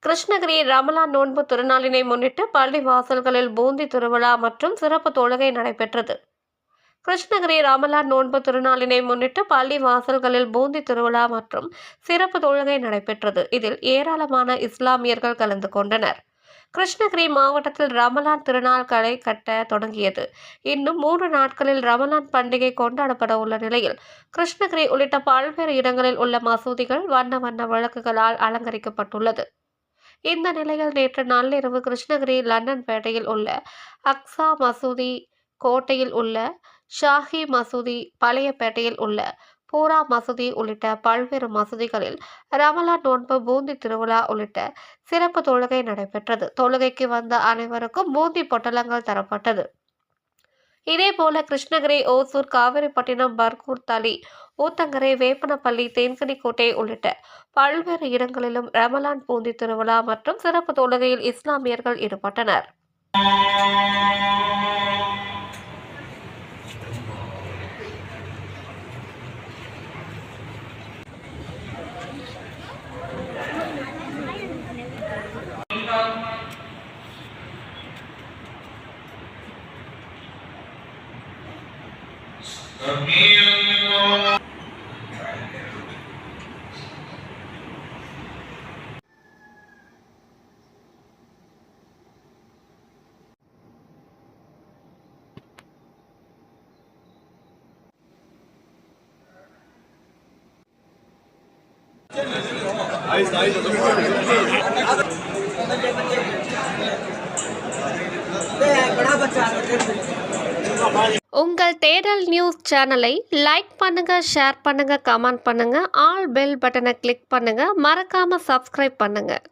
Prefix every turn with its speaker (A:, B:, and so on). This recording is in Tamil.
A: கிருஷ்ணகிரி ரமலான் நோன்பு திருநாளினை முன்னிட்டு பள்ளி வாசல்களில் பூந்தி திருவிழா மற்றும் சிறப்பு தொழுகை நடைபெற்றது. கிருஷ்ணகிரி ரமலான் நோன்பு திருநாளினை முன்னிட்டு பள்ளி வாசல்களில் பூந்தி திருவிழா மற்றும் சிறப்பு தொழுகை நடைபெற்றது. இதில் ஏராளமான இஸ்லாமியர்கள் கலந்து கொண்டனர். கிருஷ்ணகிரி மாவட்டத்தில் ரமலான் திருநாள் களை கட்ட தொடங்கியது. இன்னும் 3 நாட்களில் ரமலான் பண்டிகை கொண்டாடப்பட உள்ள நிலையில் கிருஷ்ணகிரி உள்ளிட்ட பல்வேறு இடங்களில் உள்ள மசூதிகள் வண்ண வண்ண விளக்குகளால் அலங்கரிக்கப்பட்டுள்ளது. இந்த நிலையில் நேற்று நள்ளிரவு கிருஷ்ணகிரி லண்டன்பேட்டையில் உள்ள அக்ஸா மசூதி, கோட்டையில் உள்ள ஷாஹி மசூதி, பழையப்பேட்டையில் உள்ள பூரா மசூதி உள்ளிட்ட பல்வேறு மசூதிகளில் ரமலான் நோன்பு பூந்தி திருவிழா உள்ளிட்ட சிறப்பு தொழுகை நடைபெற்றது. தொழுகைக்கு வந்த அனைவருக்கும் பூந்தி பொட்டலங்கள் தரப்பட்டது. இதேபோல கிருஷ்ணகிரி, ஓசூர், காவிரிப்பட்டினம், பர்கூர், தளி, ஊத்தங்கரை, வேப்பனப்பள்ளி, தேன்கனிக்கோட்டை உள்ளிட்ட பல்வேறு இடங்களிலும் ரமலான் பூந்தி திருவிழா மற்றும் சிறப்பு தொழுகையில் இஸ்லாமியர்கள் ஈடுபட்டனர். உங்கள் தேடல் நியூஸ் சேனலை லைக் பண்ணுங்க, ஷேர் பண்ணுங்க, கமெண்ட் பண்ணுங்க, ஆல் பெல் பட்டனை கிளிக் பண்ணுங்க, மறக்காம சப்ஸ்கிரைப் பண்ணுங்க.